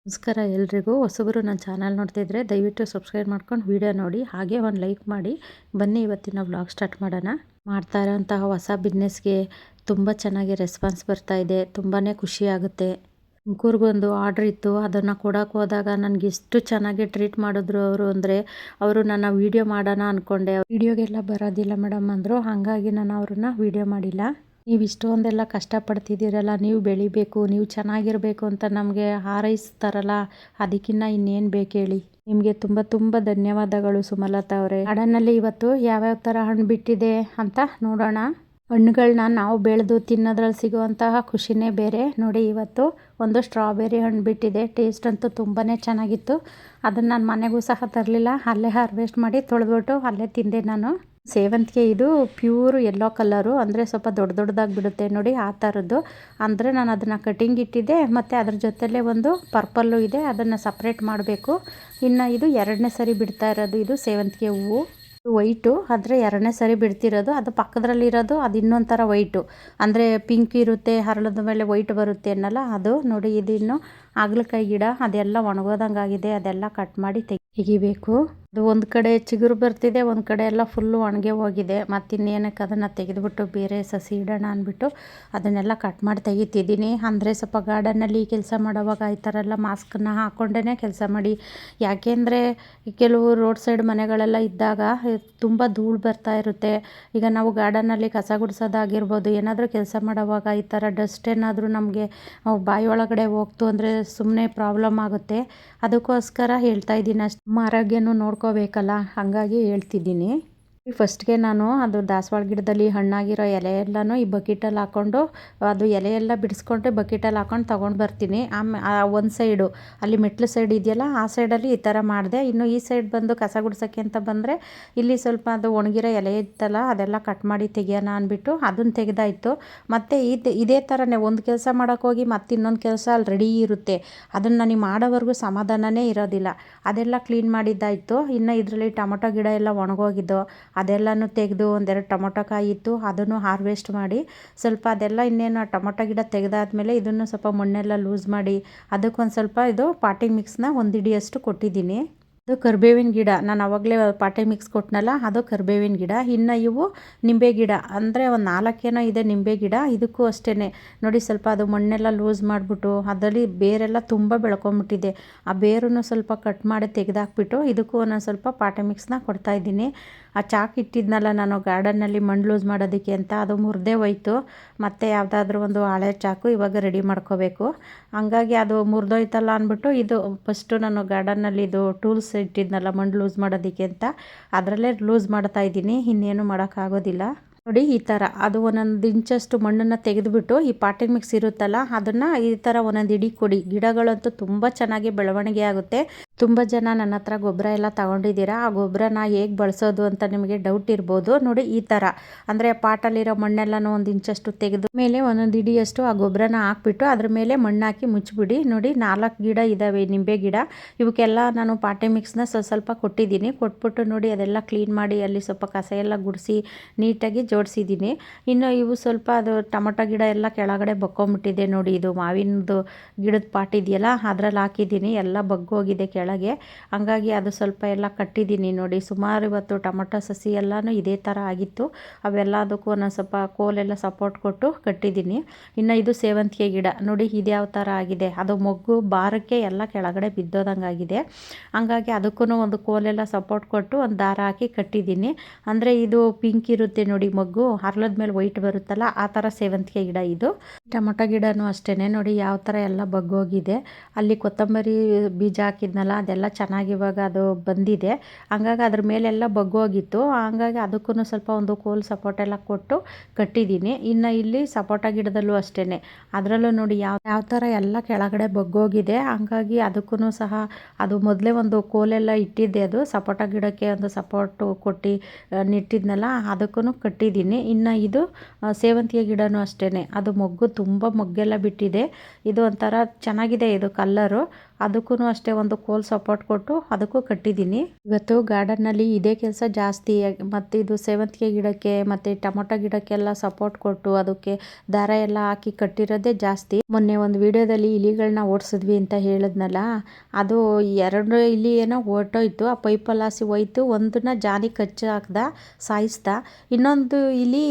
ನಮಸ್ಕಾರ ಎಲ್ರಿಗೂ. ಹೊಸಬರು ನನ್ನ ಚಾನಲ್ ನೋಡ್ತಿದ್ರೆ ದಯವಿಟ್ಟು ಸಬ್ಸ್ಕ್ರೈಬ್ ಮಾಡ್ಕೊಂಡು ವಿಡಿಯೋ ನೋಡಿ, ಹಾಗೆ ಒಂದು ಲೈಕ್ ಮಾಡಿ. ಬನ್ನಿ ಇವತ್ತಿನ ವ್ಲಾಗ್ ಸ್ಟಾರ್ಟ್ ಮಾಡೋಣ. ಮಾಡ್ತಾ ಇರೋಂತಹ ಹೊಸ ಬಿಸ್ನೆಸ್ಗೆ ತುಂಬ ಚೆನ್ನಾಗಿ ರೆಸ್ಪಾನ್ಸ್ ಬರ್ತಾ ಇದೆ. ತುಂಬಾ ಖುಷಿ ಆಗುತ್ತೆ. ತುಮಕೂರಿಗೊಂದು ಆರ್ಡ್ರ್ ಇತ್ತು, ಅದನ್ನು ಕೊಡೋಕೆ ಹೋದಾಗ ನನಗೆ ಎಷ್ಟು ಚೆನ್ನಾಗಿ ಟ್ರೀಟ್ ಮಾಡಿದ್ರು ಅವರು ಅಂದರೆ, ಅವರು ನನ್ನ ವೀಡಿಯೋ ಮಾಡೋಣ ಅಂದ್ಕೊಂಡೆ. ವೀಡಿಯೋಗೆಲ್ಲ ಬರೋದಿಲ್ಲ ಮೇಡಮ್ ಅಂದರು. ಹಾಗಾಗಿ ನಾನು ಅವ್ರನ್ನ ವೀಡಿಯೋ ಮಾಡಿಲ್ಲ. ನೀವು ಇಷ್ಟೊಂದೆಲ್ಲ ಕಷ್ಟಪಡ್ತಿದ್ದೀರಲ್ಲ, ನೀವು ಬೆಳಿಬೇಕು, ನೀವು ಚೆನ್ನಾಗಿರಬೇಕು ಅಂತ ನಮಗೆ ಹಾರೈಸ್ತಾರಲ್ಲ, ಅದಕ್ಕಿಂತ ಇನ್ನೇನು ಬೇಕು ಹೇಳಿ. ನಿಮಗೆ ತುಂಬ ತುಂಬ ಧನ್ಯವಾದಗಳು ಸುಮಲತಾ ಅವರೇ. ಗಾರ್ಡನ್ನಲ್ಲಿ ಇವತ್ತು ಯಾವ್ಯಾವ ಥರ ಹಣ್ಣು ಬಿಟ್ಟಿದೆ ಅಂತ ನೋಡೋಣ. ಹಣ್ಣುಗಳನ್ನ ನಾವು ಬೆಳೆದು ತಿನ್ನೋದ್ರಲ್ಲಿ ಸಿಗುವಂತಹ ಖುಷಿನೇ ಬೇರೆ. ನೋಡಿ, ಇವತ್ತು ಒಂದು ಸ್ಟ್ರಾಬೆರಿ ಹಣ್ಣು ಬಿಟ್ಟಿದೆ. ಟೇಸ್ಟ್ ಅಂತೂ ತುಂಬಾ ಚೆನ್ನಾಗಿತ್ತು. ಅದನ್ನು ನಾನು ಮನೆಗೂ ಸಹ ತರಲಿಲ್ಲ, ಅಲ್ಲೇ ಹಾರ್ವೆಸ್ಟ್ ಮಾಡಿ ತೊಳೆದ್ಬಿಟ್ಟು ಅಲ್ಲೇ ತಿಂದೆ ನಾನು. ಸೇವಂತಿಗೆ ಇದು ಪ್ಯೂರ್ ಯೆಲ್ಲೋ ಕಲರು, ಅಂದರೆ ಸ್ವಲ್ಪ ದೊಡ್ಡ ದೊಡ್ಡದಾಗಿ ಬಿಡುತ್ತೆ ನೋಡಿ, ಆ ಥರದ್ದು. ಅಂದರೆ ನಾನು ಅದನ್ನು ಕಟಿಂಗ್ ಇಟ್ಟಿದ್ದೆ, ಮತ್ತು ಅದ್ರ ಜೊತೆಲೇ ಒಂದು ಪರ್ಪಲ್ಲು ಇದೆ, ಅದನ್ನು ಸಪ್ರೇಟ್ ಮಾಡಬೇಕು. ಇನ್ನು ಇದು ಎರಡನೇ ಸರಿ ಬಿಡ್ತಾ ಇರೋದು. ಇದು ಸೇವಂತಿಗೆ ಹೂವು ವೈಟು, ಆದರೆ ಎರಡನೇ ಸರಿ ಬಿಡ್ತಿರೋದು. ಅದು ಪಕ್ಕದಲ್ಲಿರೋದು ಅದು ಇನ್ನೊಂದು ಥರ ವೈಟು, ಅಂದರೆ ಪಿಂಕ್ ಇರುತ್ತೆ, ಹರಳದ ಮೇಲೆ ವೈಟ್ ಬರುತ್ತೆ ಅನ್ನಲ್ಲ ಅದು. ನೋಡಿ, ಇದು ಇನ್ನು ಹಾಗಲಕಾಯಿ ಗಿಡ ಅದೆಲ್ಲ ಒಣಗೋದಂಗಾಗಿದೆ, ಅದೆಲ್ಲ ಕಟ್ ಮಾಡಿ ತೆಗಿಬೇಕು. ಅದು ಒಂದು ಕಡೆ ಚಿಗುರು ಬರ್ತಿದೆ, ಒಂದು ಕಡೆ ಎಲ್ಲ ಫುಲ್ಲು ಒಣಗೆ ಹೋಗಿದೆ. ಮತ್ತಿನ್ನೇನಕ್ಕೆ ಅದನ್ನು ತೆಗೆದುಬಿಟ್ಟು ಬೇರೆ ಸಸಿ ಇಡೋಣ ಅಂದ್ಬಿಟ್ಟು ಅದನ್ನೆಲ್ಲ ಕಟ್ ಮಾಡಿ ತೆಗಿತಿದ್ದೀನಿ. ಅಂದರೆ ಸ್ವಲ್ಪ ಗಾರ್ಡನ್ನಲ್ಲಿ ಕೆಲಸ ಮಾಡೋವಾಗ ಈ ಥರ ಎಲ್ಲ ಮಾಸ್ಕನ್ನು ಹಾಕ್ಕೊಂಡೇ ಕೆಲಸ ಮಾಡಿ. ಯಾಕೆಂದರೆ ಕೆಲವು ರೋಡ್ ಸೈಡ್ ಮನೆಗಳೆಲ್ಲ ಇದ್ದಾಗ ತುಂಬ ಧೂಳು ಬರ್ತಾ ಇರುತ್ತೆ. ಈಗ ನಾವು ಗಾರ್ಡನ್ನಲ್ಲಿ ಕಸ ಗುಡಿಸೋದಾಗಿರ್ಬೋದು, ಏನಾದರೂ ಕೆಲಸ ಮಾಡೋವಾಗ ಈ ಥರ ಡಸ್ಟ್ ಏನಾದರೂ ನಮಗೆ ಬಾಯಿ ಒಳಗಡೆ ಹೋಗ್ತು ಅಂದರೆ ಸುಮ್ಮನೆ ಪ್ರಾಬ್ಲಮ್ ಆಗುತ್ತೆ. ಅದಕ್ಕೋಸ್ಕರ ಹೇಳ್ತಾ ಇದ್ದೀನಿ ಅಷ್ಟು. ನಮ್ಮ ಆರೋಗ್ಯನೂ ನೋಡ್ಕೋಬೇಕಲ್ಲ, ಹಾಗಾಗಿ ಹೇಳ್ತಿದ್ದೀನಿ. ಫಸ್ಟ್ಗೆ ನಾನು ಅದು ದಾಸವಾಳ ಗಿಡದಲ್ಲಿ ಹಣ್ಣಾಗಿರೋ ಎಲೆ ಎಲ್ಲನೂ ಈ ಬಕೆಟಲ್ಲಿ ಹಾಕ್ಕೊಂಡು, ಅದು ಎಲೆ ಎಲ್ಲ ಬಿಡಿಸ್ಕೊಂಡ್ರೆ ಬಕೆಟಲ್ಲಿ ಹಾಕೊಂಡು ತೊಗೊಂಡು ಬರ್ತೀನಿ. ಒಂದು ಸೈಡು ಅಲ್ಲಿ ಮೆಟ್ಲು ಸೈಡ್ ಇದೆಯಲ್ಲ, ಆ ಸೈಡಲ್ಲಿ ಈ ಥರ ಮಾಡಿದೆ. ಇನ್ನು ಈ ಸೈಡ್ ಬಂದು ಕಸ ಗುಡ್ಸೋಕ್ಕೆ ಅಂತ ಬಂದರೆ, ಇಲ್ಲಿ ಸ್ವಲ್ಪ ಅದು ಒಣಗಿರೋ ಎಲೆ ಇತ್ತಲ್ಲ, ಅದೆಲ್ಲ ಕಟ್ ಮಾಡಿ ತೆಗಿಯೋಣ ಅಂದ್ಬಿಟ್ಟು ಅದನ್ನು ತೆಗೆದಾಯಿತು. ಮತ್ತು ಇದೇ ಥರನೇ ಒಂದು ಕೆಲಸ ಮಾಡೋಕ್ಕೋಗಿ ಮತ್ತು ಇನ್ನೊಂದು ಕೆಲಸ ಅಲ್ಲಿ ರೆಡಿ ಇರುತ್ತೆ. ಅದನ್ನು ನನಗೆ ಮಾಡೋವರೆಗೂ ಸಮಾಧಾನನೇ ಇರೋದಿಲ್ಲ. ಅದೆಲ್ಲ ಕ್ಲೀನ್ ಮಾಡಿದ್ದಾಯಿತು. ಇನ್ನು ಇದರಲ್ಲಿ ಟೊಮೊಟೊ ಗಿಡ ಎಲ್ಲ ಒಣಗೋಗಿದ್ದು ಅದೆಲ್ಲನೂ ತೆಗೆದು, ಒಂದೆರಡು ಟೊಮೊಟೊ ಕಾಯಿ ಇತ್ತು, ಅದನ್ನು ಹಾರ್ವೆಸ್ಟ್ ಮಾಡಿ ಸ್ವಲ್ಪ ಅದೆಲ್ಲ ಇನ್ನೇನು ಟೊಮೊಟೊ ಗಿಡ ತೆಗೆದಾದ್ಮೇಲೆ ಇದನ್ನು ಸ್ವಲ್ಪ ಮಣ್ಣೆಲ್ಲ ಲೂಸ್ ಮಾಡಿ ಅದಕ್ಕೊಂದು ಸ್ವಲ್ಪ ಇದು ಪಾಟಿಂಗ್ ಮಿಕ್ಸ್ನ ಒಂದು ಹಿಡಿಯಷ್ಟು ಕೊಟ್ಟಿದ್ದೀನಿ. ಅದು ಕರಿಬೇವಿನ ಗಿಡ, ನಾನು ಆವಾಗಲೇ ಪಾಟಿ ಮಿಕ್ಸ್ ಕೊಟ್ಟನಲ್ಲ, ಅದು ಕರಿಬೇವಿನ ಗಿಡ. ಇನ್ನು ಇವು ನಿಂಬೆ ಗಿಡ, ಅಂದರೆ ಒಂದು 4 ಇದೆ ನಿಂಬೆ ಗಿಡ. ಇದಕ್ಕೂ ಅಷ್ಟೇ ನೋಡಿ, ಸ್ವಲ್ಪ ಅದು ಮಣ್ಣೆಲ್ಲ ಲೂಸ್ ಮಾಡಿಬಿಟ್ಟು ಅದರಲ್ಲಿ ಬೇರೆಲ್ಲ ತುಂಬ ಬೆಳ್ಕೊಂಬಿಟ್ಟಿದೆ. ಆ ಬೇರನ್ನು ಸ್ವಲ್ಪ ಕಟ್ ಮಾಡಿ ತೆಗೆದಾಕ್ಬಿಟ್ಟು ಇದಕ್ಕೂ ಒಂದೊಂದು ಸ್ವಲ್ಪ ಪಾಟಿ ಮಿಕ್ಸ್ನ ಕೊಡ್ತಾಯಿದ್ದೀನಿ. ಆ ಚಾಕು ಇಟ್ಟಿದ್ನಲ್ಲ ನಾನು ಗಾರ್ಡನ್ನಲ್ಲಿ ಮಣ್ಣು ಲೂಸ್ ಮಾಡೋದಕ್ಕೆ ಅಂತ, ಅದು ಮುರಿದೇ ಹೋಯ್ತು. ಮತ್ತು ಯಾವುದಾದ್ರೂ ಒಂದು ಹಳೆ ಚಾಕು ಇವಾಗ ರೆಡಿ ಮಾಡ್ಕೋಬೇಕು. ಹಂಗಾಗಿ ಅದು ಮುರಿದೋಯ್ತಲ್ಲ ಅಂದ್ಬಿಟ್ಟು ಇದು ಫಸ್ಟು ನಾನು ಗಾರ್ಡನ್ನಲ್ಲಿ ಇದು ಟೂಲ್ಸ್ ಇಟ್ಟಿದ್ನಲ್ಲ ಮಣ್ಣು ಲೂಸ್ ಮಾಡೋದಕ್ಕೆ ಅಂತ, ಅದರಲ್ಲೇ ಲೂಸ್ ಮಾಡ್ತಾಯಿದ್ದೀನಿ. ಇನ್ನೇನು ಮಾಡೋಕ್ಕಾಗೋದಿಲ್ಲ. ನೋಡಿ, ಈ ಥರ ಅದು ಒಂದೊಂದು ಇಂಚಷ್ಟು ಮಣ್ಣನ್ನು ತೆಗೆದುಬಿಟ್ಟು ಈ ಪಾಟಿಂಗ್ ಮಿಕ್ಸ್ ಇರುತ್ತಲ್ಲ, ಅದನ್ನು ಈ ಥರ ಒಂದೊಂದು ಇಡಿ ಕೊಡಿ. ಗಿಡಗಳಂತೂ ತುಂಬ ಚೆನ್ನಾಗಿ ಬೆಳವಣಿಗೆ ಆಗುತ್ತೆ. ತುಂಬ ಜನ ನನ್ನ ಹತ್ರ ಗೊಬ್ಬರ ಎಲ್ಲ ತಗೊಂಡಿದ್ದೀರಾ. ಆ ಗೊಬ್ಬರನ ಹೇಗೆ ಬಳಸೋದು ಅಂತ ನಿಮಗೆ ಡೌಟ್ ಇರ್ಬೋದು. ನೋಡಿ, ಈ ಥರ ಅಂದರೆ ಪಾಟಲ್ಲಿರೋ ಮಣ್ಣೆಲ್ಲನೂ ಒಂದು ಇಂಚಷ್ಟು ತೆಗೆದು ಮೇಲೆ ಒಂದೊಂದು ಇಡಿಯಷ್ಟು ಆ ಗೊಬ್ಬರನ ಹಾಕ್ಬಿಟ್ಟು ಅದ್ರ ಮೇಲೆ ಮಣ್ಣು ಹಾಕಿ ಮುಚ್ಚಿಬಿಡಿ. ನೋಡಿ, 4 ಗಿಡ ಇದ್ದಾವೆ ನಿಂಬೆ ಗಿಡ. ಇವಕ್ಕೆಲ್ಲ ನಾನು ಪಾಟಿ ಮಿಕ್ಸ್ನ ಸ್ವಲ್ಪ ಕೊಟ್ಟಿದ್ದೀನಿ. ಕೊಟ್ಬಿಟ್ಟು ನೋಡಿ, ಅದೆಲ್ಲ ಕ್ಲೀನ್ ಮಾಡಿ ಅಲ್ಲಿ ಸ್ವಲ್ಪ ಕಸ ಎಲ್ಲ ಗುಡಿಸಿ ನೀಟಾಗಿ ಜೋಡಿಸಿದ್ದೀನಿ. ಇನ್ನು ಇವು ಸ್ವಲ್ಪ ಅದು ಟೊಮೊಟೊ ಗಿಡ ಎಲ್ಲ ಕೆಳಗಡೆ ಬಕ್ಕೊಂಬಿಟ್ಟಿದೆ ನೋಡಿ. ಇದು ಮಾವಿನದು ಗಿಡದ ಪಾಟ್ ಇದೆಯಲ್ಲ, ಅದ್ರಲ್ಲಿ ಹಾಕಿದ್ದೀನಿ, ಎಲ್ಲ ಬಗ್ಗೋಗಿದೆ ಕೆಳಗೆ. ಹಂಗಾಗಿ ಅದು ಸ್ವಲ್ಪ ಎಲ್ಲ ಕಟ್ಟಿದ್ದೀನಿ. ನೋಡಿ, ಸುಮಾರು ಇವತ್ತು ಟೊಮೊಟೊ ಸಸಿ ಎಲ್ಲನೂ ಇದೇ ಥರ ಆಗಿತ್ತು. ಅವೆಲ್ಲದಕ್ಕೂ ಒಂದೊಂದು ಸ್ವಲ್ಪ ಕೋಲೆಲ್ಲ ಸಪೋರ್ಟ್ ಕೊಟ್ಟು ಕಟ್ಟಿದ್ದೀನಿ. ಇನ್ನು ಇದು ಸೇವಂತಿಗೆ ಗಿಡ ನೋಡಿ, ಇದು ಯಾವ ಥರ ಆಗಿದೆ. ಅದು ಮೊಗ್ಗು ಬಾರಕ್ಕೆ ಎಲ್ಲ ಕೆಳಗಡೆ ಬಿದ್ದೋದಂಗಾಗಿದೆ. ಹಂಗಾಗಿ ಅದಕ್ಕೂ ಒಂದು ಕೋಲೆಲ್ಲ ಸಪೋರ್ಟ್ ಕೊಟ್ಟು ಒಂದು ದಾರ ಹಾಕಿ ಕಟ್ಟಿದ್ದೀನಿ. ಅಂದರೆ ಇದು ಪಿಂಕ್ ಇರುತ್ತೆ ನೋಡಿ ಮೊಗ್ಗು, ಹರಳದ ಮೇಲೆ ವೈಟ್ ಬರುತ್ತಲ್ಲ, ಆ ಥರ ಸೇವಂತಿಗೆ ಗಿಡ ಇದು. ಟೊಮೊಟೊ ಗಿಡನೂ ಅಷ್ಟೇ ನೋಡಿ, ಯಾವ ಥರ ಎಲ್ಲ ಬಗ್ಗೋಗಿದೆ. ಅಲ್ಲಿ ಕೊತ್ತಂಬರಿ ಬೀಜ ಹಾಕಿದ್ನಲ್ಲ, ಅದೆಲ್ಲ ಚೆನ್ನಾಗಿ ಇವಾಗ ಅದು ಬಂದಿದೆ. ಹಂಗಾಗಿ ಅದ್ರ ಮೇಲೆಲ್ಲ ಬಗ್ಗೋಗಿತ್ತು. ಹಂಗಾಗಿ ಅದಕ್ಕೂ ಸ್ವಲ್ಪ ಒಂದು ಕೋಲ್ ಸಪೋರ್ಟ್ ಎಲ್ಲ ಕೊಟ್ಟು ಕಟ್ಟಿದ್ದೀನಿ. ಇನ್ನು ಇಲ್ಲಿ ಸಪೋಟ ಗಿಡದಲ್ಲೂ ಅಷ್ಟೇ, ಅದರಲ್ಲೂ ನೋಡಿ ಯಾವ ಥರ ಎಲ್ಲ ಕೆಳಗಡೆ ಬಗ್ಗೋಗಿದೆ. ಹಂಗಾಗಿ ಅದಕ್ಕೂ ಸಹ ಅದು ಮೊದಲೇ ಒಂದು ಕೋಲೆಲ್ಲ ಇಟ್ಟಿದ್ದೆ. ಅದು ಸಪೋಟ ಗಿಡಕ್ಕೆ ಒಂದು ಸಪೋರ್ಟು ಕೊಟ್ಟು ನೆಟ್ಟಿದ್ನಲ್ಲ, ಅದಕ್ಕೂ ಕಟ್ಟಿದ್ದೀನಿ. ಇನ್ನು ಇದು ಸೇವಂತಿಗೆ ಗಿಡನೂ ಅಷ್ಟೇ, ಅದು ಮೊಗ್ಗು ತುಂಬ ಮೊಗ್ಗೆಲ್ಲ ಬಿಟ್ಟಿದೆ. ಇದು ಒಂಥರ ಚೆನ್ನಾಗಿದೆ ಇದು ಕಲ್ಲರು. ಅದಕ್ಕೂ ಅಷ್ಟೇ ಒಂದು ಕೋಲ್ ಸಪೋರ್ಟ್ ಕೊಟ್ಟು ಅದಕ್ಕೂ ಕಟ್ಟಿದ್ದೀನಿ. ಇವತ್ತು ಗಾರ್ಡನ್ನಲ್ಲಿ ಇದೇ ಕೆಲಸ ಜಾಸ್ತಿ. ಮತ್ತು ಇದು ಸೇವಂತಿಗೆ ಗಿಡಕ್ಕೆ ಮತ್ತು ಟೊಮೊಟೊ ಗಿಡಕ್ಕೆಲ್ಲ ಸಪೋರ್ಟ್ ಕೊಟ್ಟು ಅದಕ್ಕೆ ದಾರ ಎಲ್ಲ ಹಾಕಿ ಕಟ್ಟಿರೋದೇ ಜಾಸ್ತಿ. ಮೊನ್ನೆ ಒಂದು ವಿಡಿಯೋದಲ್ಲಿ ಇಲಿಗಳನ್ನ ಓಡಿಸಿದ್ವಿ ಅಂತ ಹೇಳಿದ್ನಲ್ಲ, ಅದು 2 ಇಲಿ ಏನೋ ಹೊರ್ಟೋಯ್ತು. ಆ ಪೈಪಲ್ಲಾಸಿ ಹೋಯ್ತು. ಒಂದನ್ನ ಜಾನಿ ಕಚ್ಚಿ ಹಾಕ್ದ, ಸಾಯಿಸ್ದ. ಇನ್ನೊಂದು ಇಲಿ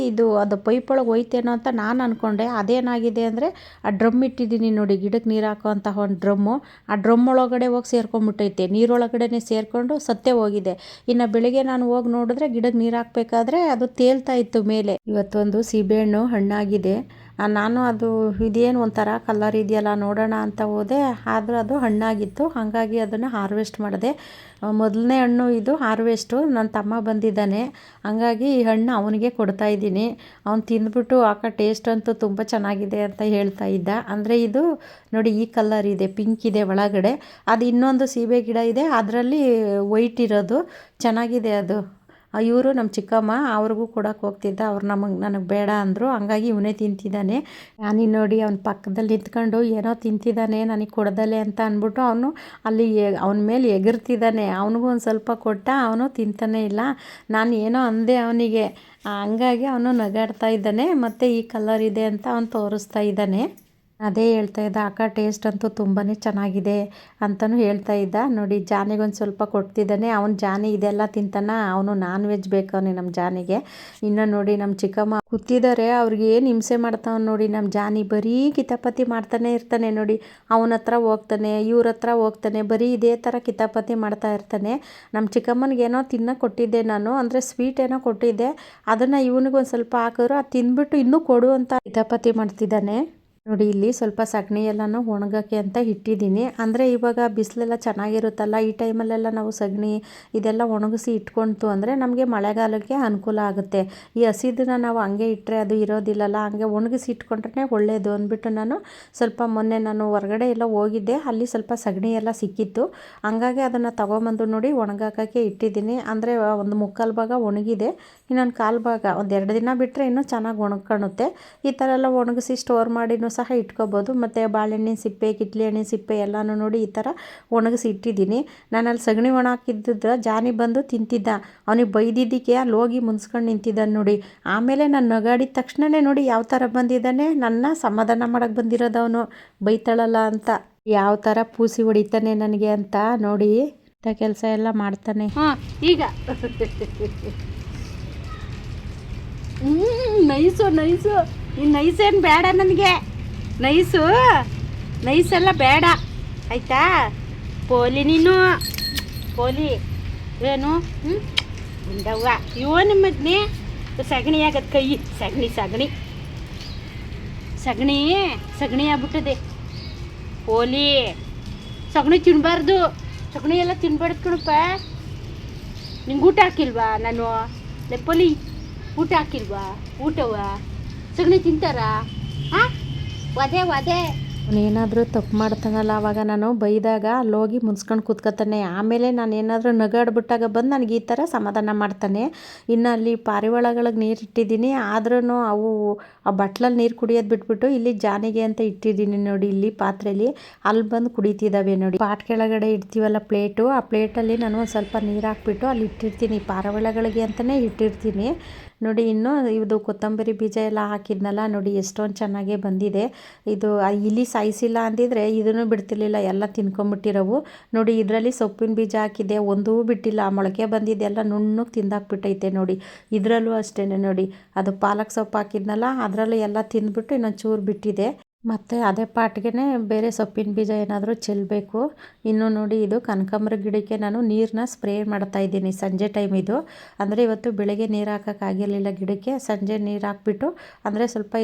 ಅದು ಪೈಪೊಳಗೆ ಹೋಯ್ತೇನೋ ಅಂತ ನಾನು ಅಂದ್ಕೊಂಡೆ. ಅದೇನಾಗಿದೆ ಅಂದರೆ ಆ ಡ್ರಮ್ ಇಟ್ಟಿದ್ದೀನಿ ನೋಡಿ, ಗಿಡಕ್ಕೆ ನೀರು ಹಾಕೋಂತಹ ಒಂದು ಡ್ರಮ್ಮು. ಆ ಡ್ರಮ್ ಒಳಗಡೆ ಹೋಗಿ ಸೇರ್ಕೊಂಡ್ಬಿಟ್ಟೈತೆ. ನೀರೊಳಗಡೆನೆ ಸೇರಿಕೊಂಡು ಸತ್ತೇ ಹೋಗಿದೆ. ಇನ್ನು ಬೆಳಿಗ್ಗೆ ನಾನು ಹೋಗಿ ನೋಡಿದ್ರೆ ಗಿಡಕ್ಕೆ ನೀರು ಹಾಕಬೇಕಾದ್ರೆ ಅದು ತೇಲ್ತಾ ಇತ್ತು ಮೇಲೆ. ಇವತ್ತೊಂದು ಸೀಬೆಹಣ್ಣು ಹಣ್ಣಾಗಿದೆ. ನಾನು ಅದು ಇದೇನು ಒಂಥರ ಕಲರ್ ಇದೆಯಲ್ಲ ನೋಡೋಣ ಅಂತ ಹೋದೆ, ಆದ್ರೆ ಅದು ಹಣ್ಣಾಗಿತ್ತು. ಹಾಗಾಗಿ ಅದನ್ನು ಹಾರ್ವೆಸ್ಟ್ ಮಾಡಿದೆ. ಮೊದಲನೇ ಹಣ್ಣು ಇದು ಹಾರ್ವೆಸ್ಟು. ನನ್ನ ತಮ್ಮ ಬಂದಿದ್ದಾನೆ, ಹಂಗಾಗಿ ಈ ಹಣ್ಣು ಅವನಿಗೆ ಕೊಡ್ತಾ ಇದ್ದೀನಿ. ಅವ್ನು ತಿಂದ್ಬಿಟ್ಟು ಟೇಸ್ಟ್ ಅಂತೂ ತುಂಬ ಚೆನ್ನಾಗಿದೆ ಅಂತ ಹೇಳ್ತಾ ಇದ್ದ. ಅಂದರೆ ಇದು ನೋಡಿ, ಈ ಕಲರ್ ಇದೆ, ಪಿಂಕ್ ಇದೆ ಒಳಗಡೆ. ಅದು ಇನ್ನೊಂದು ಸೀಬೆ ಗಿಡ ಇದೆ, ಅದರಲ್ಲಿ ವೈಟ್ ಇರೋದು ಚೆನ್ನಾಗಿದೆ ಅದು. ಇವರು ನಮ್ಮ ಚಿಕ್ಕಮ್ಮ, ಅವ್ರಿಗೂ ಕೊಡೋಕೆ ಹೋಗ್ತಿದ್ದ. ಅವ್ರು ನನಗೆ ಬೇಡ ಅಂದರು. ಹಂಗಾಗಿ ಇವನೇ ತಿಂತಿದ್ದಾನೆ. ನಾನು ನೋಡಿ ಅವ್ನ ಪಕ್ಕದಲ್ಲಿ ನಿಂತ್ಕೊಂಡು ಏನೋ ತಿಂತಿದ್ದಾನೆ, ನನಗೆ ಕೊಡ್ದಲೆ ಅಂತ ಅಂದ್ಬಿಟ್ಟು ಅವನು ಅಲ್ಲಿ ಅವನ ಮೇಲೆ ಎಗರ್ತಿದ್ದಾನೆ. ಅವನಿಗೂ ಒಂದು ಸ್ವಲ್ಪ ಕೊಟ್ಟ, ಅವನು ತಿಂತಾನೇ ಇಲ್ಲ. ನಾನು ಏನೋ ಅಂದೆ ಅವನಿಗೆ, ಹಂಗಾಗಿ ಅವನು ನಗಾಡ್ತಾ ಇದ್ದಾನೆ. ಮತ್ತು ಈ ಕಲರ್ ಇದೆ ಅಂತ ಅವನು ತೋರಿಸ್ತಾ ಇದ್ದಾನೆ. ಅದೇ ಹೇಳ್ತಾ ಇದ್ದ, ಟೇಸ್ಟ್ ಅಂತೂ ತುಂಬಾ ಚೆನ್ನಾಗಿದೆ ಅಂತಲೂ ಹೇಳ್ತಾ ಇದ್ದ. ನೋಡಿ, ಜಾನಿಗೊಂದು ಸ್ವಲ್ಪ ಕೊಡ್ತಿದ್ದಾನೆ. ಅವನು ಜಾನಿ ಇದೆಲ್ಲ ತಿಂತಾನ, ಅವನು ನಾನ್ ವೆಜ್ ಬೇಕು ಅವನಿಗೆ, ನಮ್ಮ ಜಾನಿಗೆ. ಇನ್ನು ನೋಡಿ ನಮ್ಮ ಚಿಕ್ಕಮ್ಮ ಕೂತಿದ್ದಾರೆ, ಅವ್ರಿಗೆ ಏನು ಹಿಂಸೆ ಮಾಡ್ತಾವೆ ನೋಡಿ ನಮ್ಮ ಜಾನಿ. ಬರೀ ಕಿತಾಪತಿ ಮಾಡ್ತಾನೆ ಇರ್ತಾನೆ ನೋಡಿ. ಅವನ ಹತ್ರ ಹೋಗ್ತಾನೆ, ಇವ್ರ ಹತ್ರ ಹೋಗ್ತಾನೆ, ಬರೀ ಇದೇ ಥರ ಕಿತಾಪತಿ ಮಾಡ್ತಾ ಇರ್ತಾನೆ. ನಮ್ಮ ಚಿಕ್ಕಮ್ಮನಿಗೇನೋ ತಿನ್ನೋಕೆ ಕೊಟ್ಟಿದ್ದೆ ನಾನು, ಅಂದರೆ ಸ್ವೀಟ್ ಏನೋ ಕೊಟ್ಟಿದ್ದೆ. ಅದನ್ನು ಇವನಿಗೊಂದು ಸ್ವಲ್ಪ ಹಾಕಿದ್ರು, ಅದು ತಿಂದ್ಬಿಟ್ಟು ಇನ್ನೂ ಕೊಡು ಅಂತ ಕಿತಾಪತಿ ಮಾಡ್ತಿದ್ದಾನೆ. ನೋಡಿ, ಇಲ್ಲಿ ಸ್ವಲ್ಪ ಸಗಣಿ ಎಲ್ಲನೂ ಒಣಗೋಕ್ಕೆ ಅಂತ ಇಟ್ಟಿದ್ದೀನಿ. ಅಂದರೆ ಇವಾಗ ಬಿಸಿಲೆಲ್ಲ ಚೆನ್ನಾಗಿರುತ್ತಲ್ಲ, ಈ ಟೈಮಲ್ಲೆಲ್ಲ ನಾವು ಸಗಣಿ ಇದೆಲ್ಲ ಒಣಗಿಸಿ ಇಟ್ಕೊಳ್ತು ಅಂದರೆ ನಮಗೆ ಮಳೆಗಾಲಕ್ಕೆ ಅನುಕೂಲ ಆಗುತ್ತೆ. ಈ ಹಸಿದನ್ನ ನಾವು ಹಂಗೆ ಇಟ್ಟರೆ ಅದು ಇರೋದಿಲ್ಲಲ್ಲ, ಹಂಗೆ ಒಣಗಿಸಿ ಇಟ್ಕೊಂಡ್ರೆ ಒಳ್ಳೆಯದು ಅಂದ್ಬಿಟ್ಟು ಸ್ವಲ್ಪ ಮೊನ್ನೆ ನಾನು ಹೊರಗಡೆ ಎಲ್ಲ ಹೋಗಿದ್ದೆ, ಅಲ್ಲಿ ಸ್ವಲ್ಪ ಸಗಣಿ ಎಲ್ಲ ಸಿಕ್ಕಿತ್ತು. ಹಂಗಾಗಿ ಅದನ್ನು ತೊಗೊಂಬಂದು ನೋಡಿ ಒಣಗಾಕೋಕ್ಕೆ ಇಟ್ಟಿದ್ದೀನಿ. ಅಂದರೆ ಒಂದು 3/4 ಭಾಗ ಒಣಗಿದೆ, ಇನ್ನೊಂದು 1/4 ಭಾಗ ಒಂದು 2 ದಿನ ಬಿಟ್ಟರೆ ಇನ್ನೂ ಚೆನ್ನಾಗಿ ಒಣಗ್ಕೊಳುತ್ತೆ. ಈ ಥರ ಎಲ್ಲ ಒಣಗಿಸಿ ಸ್ಟೋರ್ ಮಾಡಿನೂ ಸಹ ಇಟ್ಕೋಬೋದು. ಮತ್ತು ಬಾಳೆಹಣ್ಣಿನ ಸಿಪ್ಪೆ, ಕಿತ್ಲೆ ಹಣ್ಣಿನ ಸಿಪ್ಪೆ ಎಲ್ಲನೂ ನೋಡಿ ಈ ಥರ ಒಣಗಿಸಿ ಇಟ್ಟಿದ್ದೀನಿ. ನಾನಲ್ಲಿ ಸಗಣಿ ಒಣ ಹಾಕಿದ್ದ ಜಾನಿ ಬಂದು ತಿಂತಿದ್ದ. ಅವನಿಗೆ ಬೈದಿದ್ದಕ್ಕೆ ಅಲ್ಲಿ ಹೋಗಿ ಮುನ್ಸ್ಕೊಂಡು ನಿಂತಿದ್ದಾನೆ ನೋಡಿ. ಆಮೇಲೆ ನಾನು ನಗಾಡಿದ ತಕ್ಷಣವೇ ನೋಡಿ ಯಾವ ಥರ ಬಂದಿದ್ದಾನೆ, ನನ್ನ ಸಮಾಧಾನ ಮಾಡೋಕ್ಕೆ ಬಂದಿರೋದವನು, ಬೈತಾಳಲ್ಲ ಅಂತ. ಯಾವ ಥರ ಪೂಸಿ ಹೊಡಿತಾನೆ ನನಗೆ ಅಂತ ನೋಡಿ, ಇಂಥ ಕೆಲಸ ಎಲ್ಲ ಮಾಡ್ತಾನೆ. ಈಗ ನೈಸು ಈ ನೈಸೇನು ಬೇಡ ನನಗೆ. ನೈಸೆಲ್ಲ ಬೇಡ ಆಯಿತಾ. ಪೋಲಿ ನೀನು ಪೋಲಿ ಏನು ಇಂದವ್ವ ಇವನು ಮದ್ನೆ ಸಗಣಿ ಆಗತ್ತೆ ಕೈ. ಸಗಣಿ ಆಗ್ಬಿಟ್ಟದೆ. ಪೋಲಿ ಸಗಣಿ ತಿನ್ನಬಾರ್ದು, ಸಗಣಿ ಎಲ್ಲ ತಿನ್ಬಾರ್ದು ಕಣಪ್ಪ. ನಿಂಗೆ ಊಟ ಹಾಕಿಲ್ವಾ ನಾನು? ಲೆಪ್ಪಲಿ ಊಟ ಹಾಕಿಲ್ವಾ? ಊಟವ ಸಗಣಿ ತಿಂತಾರಾ? ಹಾಂ, ಒದೆ ಅವನೇನಾದರೂ ತಪ್ಪು ಮಾಡ್ತಾನಲ್ಲ, ಆವಾಗ ನಾನು ಬೈದಾಗ ಅಲ್ಲೋಗಿ ಮುನ್ಸ್ಕೊಂಡು ಕೂತ್ಕೊತಾನೆ. ಆಮೇಲೆ ನಾನು ಏನಾದರೂ ನಗಾಡ್ಬಿಟ್ಟಾಗ ಬಂದು ನನಗೆ ಈ ಥರ ಸಮಾಧಾನ ಮಾಡ್ತಾನೆ. ಇನ್ನು ಅಲ್ಲಿ ಪಾರಿವಾಳಗಳಿಗೆ ನೀರು ಇಟ್ಟಿದ್ದೀನಿ, ಆದ್ರೂ ಅವು ಆ ಬಟ್ಲಲ್ಲಿ ನೀರು ಕುಡಿಯೋದು ಬಿಟ್ಬಿಟ್ಟು ಇಲ್ಲಿ ಜಾನಿಗೆ ಅಂತ ಇಟ್ಟಿದ್ದೀನಿ ನೋಡಿ, ಇಲ್ಲಿ ಪಾತ್ರೆಯಲ್ಲಿ. ಅಲ್ಲಿ ಬಂದು ಕುಡಿತಿದ್ದಾವೆ ನೋಡಿ. ಪಾಟ್ ಕೆಳಗಡೆ ಇಡ್ತೀವಲ್ಲ ಪ್ಲೇಟು, ಆ ಪ್ಲೇಟಲ್ಲಿ ನಾನು ಒಂದು ಸ್ವಲ್ಪ ನೀರು ಹಾಕ್ಬಿಟ್ಟು ಅಲ್ಲಿ ಇಟ್ಟಿರ್ತೀನಿ, ಪಾರಿವಾಳಗಳಿಗೆ ಅಂತಲೇ ಇಟ್ಟಿರ್ತೀನಿ ನೋಡಿ. ಇನ್ನು ಇದು ಕೊತ್ತಂಬರಿ ಬೀಜ ಎಲ್ಲ ಹಾಕಿದ್ನಲ್ಲ ನೋಡಿ, ಎಷ್ಟೊಂದು ಚೆನ್ನಾಗೇ ಬಂದಿದೆ. ಇದು ಇಲಿ ಸಾಯಿಸಿಲ್ಲ ಅಂದಿದ್ರೆ ಇದನ್ನು ಬಿಡ್ತಿರ್ಲಿಲ್ಲ, ಎಲ್ಲ ತಿನ್ಕೊಂಬಿಟ್ಟಿರೋವು ನೋಡಿ. ಇದರಲ್ಲಿ ಸೊಪ್ಪಿನ ಬೀಜ ಹಾಕಿದ್ದೆ, ಒಂದೂ ಬಿಟ್ಟಿಲ್ಲ. ಮೊಳಕೆ ಬಂದಿದ್ದೆಲ್ಲ ನುಣ್ಣಗೆ ತಿಂದಾಕ್ಬಿಟ್ಟೈತೆ ನೋಡಿ. ಇದರಲ್ಲೂ ಅಷ್ಟೇ ನೋಡಿ, ಅದು ಪಾಲಕ್ ಸೊಪ್ಪು ಹಾಕಿದ್ನಲ್ಲ ಅದರಲ್ಲೂ ಎಲ್ಲ ತಿಂದ್ಬಿಟ್ಟು ಇನ್ನೊಂದು ಚೂರು ಬಿಟ್ಟಿದೆ. ಮತ್ತು ಅದೇ ಪಾಟ್ಗೆ ಬೇರೆ ಸೊಪ್ಪಿನ ಬೀಜ ಏನಾದರೂ ಚೆಲ್ಲಬೇಕು. ಇನ್ನು ನೋಡಿ, ಇದು ಕನಕಾಂಬರ ಗಿಡಕ್ಕೆ ನಾನು ನೀರನ್ನ ಸ್ಪ್ರೇ ಮಾಡ್ತಾಯಿದ್ದೀನಿ ಸಂಜೆ ಟೈಮ್. ಇದು ಅಂದರೆ ಇವತ್ತು ಬೆಳಗ್ಗೆ ನೀರು ಹಾಕೋಕ್ಕಾಗಿರಲಿಲ್ಲ ಗಿಡಕ್ಕೆ, ಸಂಜೆ ನೀರು ಹಾಕ್ಬಿಟ್ಟು ಅಂದರೆ ಸ್ವಲ್ಪ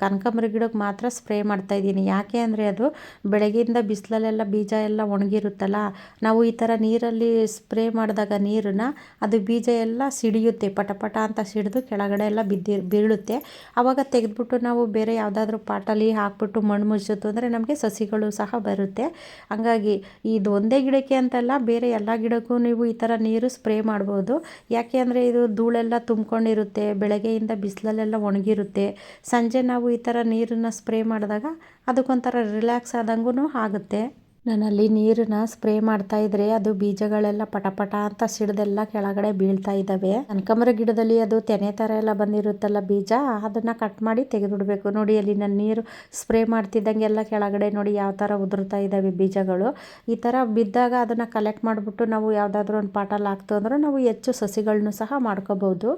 ಕನಕಾಂಬರ ಗಿಡಕ್ಕೆ ಮಾತ್ರ ಸ್ಪ್ರೇ ಮಾಡ್ತಾಯಿದ್ದೀನಿ. ಯಾಕೆ ಅಂದರೆ ಅದು ಬೆಳಗ್ಗೆಯಿಂದ ಬಿಸಿಲಲ್ಲೆಲ್ಲ ಬೀಜ ಎಲ್ಲ ಒಣಗಿರುತ್ತಲ್ಲ, ನಾವು ಈ ಥರ ನೀರಲ್ಲಿ ಸ್ಪ್ರೇ ಮಾಡಿದಾಗ ನೀರನ್ನು ಅದು ಬೀಜ ಎಲ್ಲ ಸಿಡಿಯುತ್ತೆ, ಪಟ ಅಂತ ಸಿಡಿದು ಕೆಳಗಡೆ ಎಲ್ಲ ಬೀಳುತ್ತೆ. ಆವಾಗ ತೆಗೆದ್ಬಿಟ್ಟು ನಾವು ಬೇರೆ ಯಾವುದಾದ್ರೂ ಪಾಟಲ್ಲಿ ಹಾಕ್ಬಿಟ್ಟು ಮಣ್ಣು ಮುಚ್ಚಿತು ಅಂದರೆ ನಮಗೆ ಸಸಿಗಳು ಸಹ ಬರುತ್ತೆ. ಹಂಗಾಗಿ ಇದು ಒಂದೇ ಗಿಡಕ್ಕೆ ಅಂತಲ್ಲ, ಬೇರೆ ಎಲ್ಲ ಗಿಡಕ್ಕೂ ನೀವು ಈ ಥರ ನೀರು ಸ್ಪ್ರೇ ಮಾಡ್ಬೋದು. ಯಾಕೆ ಅಂದರೆ ಇದು ಧೂಳೆಲ್ಲ ತುಂಬ್ಕೊಂಡಿರುತ್ತೆ, ಬೆಳಗ್ಗೆಯಿಂದ ಬಿಸಿಲಲ್ಲೆಲ್ಲ ಒಣಗಿರುತ್ತೆ. ಸಂಜೆ ನಾವು ಈ ಥರ ನೀರನ್ನು ಸ್ಪ್ರೇ ಮಾಡಿದಾಗ ಅದಕ್ಕೊಂಥರ ರಿಲ್ಯಾಕ್ಸ್ ಆದಂಗೂ ಆಗುತ್ತೆ. ನಾನಲ್ಲಿ ನೀರನ್ನ ಸ್ಪ್ರೇ ಮಾಡ್ತಾ ಇದ್ರೆ ಅದು ಬೀಜಗಳೆಲ್ಲ ಪಟ ಅಂತ ಸಿಡ್ದೆಲ್ಲ ಕೆಳಗಡೆ ಬೀಳ್ತಾ ಇದ್ದಾವೆ. ಕನಕಾಂಬರ ಗಿಡದಲ್ಲಿ ಅದು ತೆನೆ ತರ ಎಲ್ಲ ಬಂದಿರುತ್ತಲ್ಲ ಬೀಜ, ಅದನ್ನ ಕಟ್ ಮಾಡಿ ತೆಗೆದುಬಿಡ್ಬೇಕು. ನೋಡಿ ಅಲ್ಲಿ ನಾನು ನೀರು ಸ್ಪ್ರೇ ಮಾಡ್ತಿದ್ದಂಗೆಲ್ಲ ಕೆಳಗಡೆ ನೋಡಿ ಯಾವ ತರ ಉದುರ್ತಾ ಇದ್ದಾವೆ ಬೀಜಗಳು. ಈ ತರ ಬಿದ್ದಾಗ ಅದನ್ನ ಕಲೆಕ್ಟ್ ಮಾಡಿಬಿಟ್ಟು ನಾವು ಯಾವುದಾದ್ರೂ ಒಂದು ಪಾಟಲ್ಲಿ ಹಾಕ್ತು ಅಂದ್ರೆ ನಾವು ಹೆಚ್ಚು ಸಸಿಗಳನ್ನು ಸಹ ಮಾಡ್ಕೋಬಹುದು.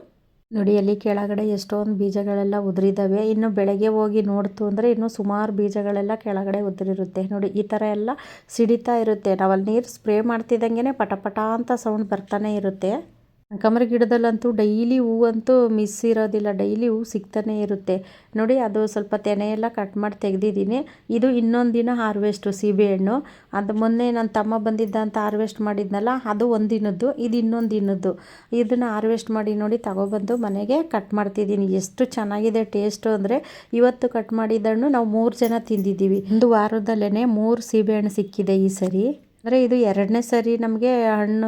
ನೋಡಿ ಅಲ್ಲಿ ಕೆಳಗಡೆ ಎಷ್ಟೊಂದು ಬೀಜಗಳೆಲ್ಲ ಉದುರಿದ್ದಾವೆ. ಇನ್ನು ಬೆಳಗ್ಗೆ ಹೋಗಿ ನೋಡ್ತು ಅಂದರೆ ಇನ್ನೂ ಸುಮಾರು ಬೀಜಗಳೆಲ್ಲ ಕೆಳಗಡೆ ಉದುರಿರುತ್ತೆ. ನೋಡಿ ಈ ಥರ ಎಲ್ಲ ಸಿಡಿತಾ ಇರುತ್ತೆ. ನಾವಲ್ಲಿ ನೀರು ಸ್ಪ್ರೇ ಮಾಡ್ತಿದ್ದಂಗೆ ಪಟ ಅಂತ ಸೌಂಡ್ ಬರ್ತಾನೆ ಇರುತ್ತೆ. ಕನಕಾಂಬರ ಗಿಡದಲ್ಲಂತೂ ಡೈಲಿ ಹೂವಂತೂ ಮಿಸ್ ಇರೋದಿಲ್ಲ, ಡೈಲಿ ಹೂ ಸಿಗ್ತಾನೆ ಇರುತ್ತೆ. ನೋಡಿ ಅದು ಸ್ವಲ್ಪ ತೆನೆ ಎಲ್ಲ ಕಟ್ ಮಾಡಿ ತೆಗೆದಿದ್ದೀನಿ. ಇದು ಇನ್ನೊಂದು ದಿನ ಹಾರ್ವೆಸ್ಟು ಸೀಬೆಹಣ್ಣು. ಅದು ಮೊನ್ನೆ ನನ್ನ ತಮ್ಮ ಬಂದಿದ್ದ ಅಂತ ಹಾರ್ವೆಸ್ಟ್ ಮಾಡಿದ್ನಲ್ಲ, ಅದು ಒಂದು ದಿನದ್ದು, ಇದು ಇನ್ನೊಂದು ದಿನದ್ದು. ಇದನ್ನು ಹಾರ್ವೆಸ್ಟ್ ಮಾಡಿ ನೋಡಿ ತಗೊಬಂದು ಮನೆಗೆ ಕಟ್ ಮಾಡ್ತಿದ್ದೀನಿ. ಎಷ್ಟು ಚೆನ್ನಾಗಿದೆ ಟೇಸ್ಟು ಅಂದರೆ, ಇವತ್ತು ಕಟ್ ಮಾಡಿದ್ದನ್ನು ನಾವು 3 ಜನ ತಿಂದಿದ್ದೀವಿ. ಒಂದು ವಾರದಲ್ಲೇ 3 ಸೀಬೆಹಣ್ಣು ಸಿಕ್ಕಿದೆ ಈ ಸರಿ. ಅಂದರೆ ಇದು 2ನೇ ಸರಿ ನಮಗೆ ಹಣ್ಣು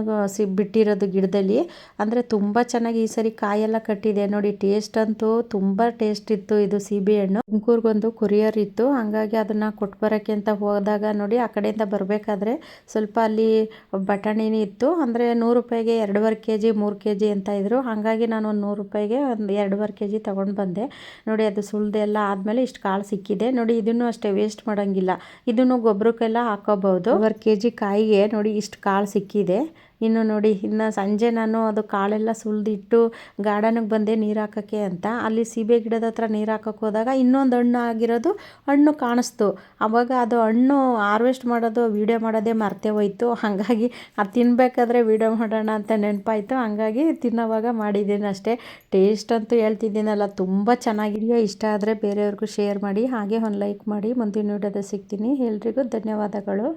ಬಿಟ್ಟಿರೋದು ಗಿಡದಲ್ಲಿ. ಅಂದರೆ ತುಂಬ ಚೆನ್ನಾಗಿ ಈ ಸರಿ ಕಾಯೆಲ್ಲ ಕಟ್ಟಿದೆ. ನೋಡಿ ಟೇಸ್ಟ್ ಅಂತೂ ತುಂಬ ಟೇಸ್ಟ್ ಇತ್ತು ಇದು ಸೀಬೆಹಣ್ಣು. ತುಮಕೂರಿಗೊಂದು ಕೊರಿಯರ್ ಇತ್ತು, ಹಂಗಾಗಿ ಅದನ್ನು ಕೊಟ್ಟು ಬರೋಕ್ಕೆ ಅಂತ ಹೋದಾಗ ನೋಡಿ ಆ ಕಡೆಯಿಂದ ಬರಬೇಕಾದ್ರೆ ಸ್ವಲ್ಪ ಅಲ್ಲಿ ಬಟಾಣಿನೂ ಇತ್ತು. ಅಂದರೆ 100 ರೂಪಾಯಿಗೆ 2.5 kg 3 kg ಅಂತ ಇದ್ರು. ಹಾಗಾಗಿ ನಾನು ಒಂದು 100 ರೂಪಾಯಿಗೆ ಒಂದು 2.5 kg ತೊಗೊಂಡು ಬಂದೆ. ನೋಡಿ ಅದು ಸುಳ್ದೆಲ್ಲ ಆದಮೇಲೆ ಇಷ್ಟು ಕಾಳು ಸಿಕ್ಕಿದೆ. ನೋಡಿ ಇದನ್ನು ಅಷ್ಟೇ ವೇಸ್ಟ್ ಮಾಡೋಂಗಿಲ್ಲ, ಇದನ್ನು ಗೊಬ್ಬರಕ್ಕೆಲ್ಲ ಹಾಕೋಬಹುದು. 1 kg ಕಾಯಿಗೆ ನೋಡಿ ಇಷ್ಟು ಕಾಳು ಸಿಕ್ಕಿದೆ. ಇನ್ನು ನೋಡಿ ಇನ್ನು ಸಂಜೆ ನಾನು ಅದು ಕಾಳೆಲ್ಲ ಸುಲಿದಿಟ್ಟು ಗಾರ್ಡನಿಗೆ ಬಂದೆ ನೀರು ಹಾಕೋಕ್ಕೆ ಅಂತ. ಅಲ್ಲಿ ಸೀಬೆ ಗಿಡದ ಹತ್ರ ನೀರು ಹಾಕೋಕ್ಕೆ ಹೋದಾಗ ಇನ್ನೊಂದು ಹಣ್ಣು ಆಗಿರೋದು ಹಣ್ಣು ಕಾಣಿಸ್ತು. ಆವಾಗ ಅದು ಹಣ್ಣು ಹಾರ್ವೆಸ್ಟ್ ಮಾಡೋದು ವೀಡಿಯೋ ಮಾಡೋದೇ ಮರ್ತೇ ಹೋಯ್ತು. ಹಾಗಾಗಿ ಅದು ತಿನ್ನಬೇಕಾದ್ರೆ ವೀಡಿಯೋ ಮಾಡೋಣ ಅಂತ ನೆನಪಾಯಿತು, ಹಂಗಾಗಿ ತಿನ್ನೋವಾಗ ಮಾಡಿದ್ದೀನಿ ಅಷ್ಟೇ. ಟೇಸ್ಟ್ ಅಂತೂ ಹೇಳ್ತಿದ್ದೀನಲ್ಲ ತುಂಬ ಚೆನ್ನಾಗಿದೆಯೋ. ಇಷ್ಟ ಆದರೆ ಬೇರೆಯವ್ರಿಗೂ ಶೇರ್ ಮಾಡಿ, ಹಾಗೆ ಒಂದು ಲೈಕ್ ಮಾಡಿ. ಮುಂದಿನ ವೀಡಿಯೋದಲ್ಲಿ ಸಿಗ್ತೀನಿ. ಎಲ್ರಿಗೂ ಧನ್ಯವಾದಗಳು.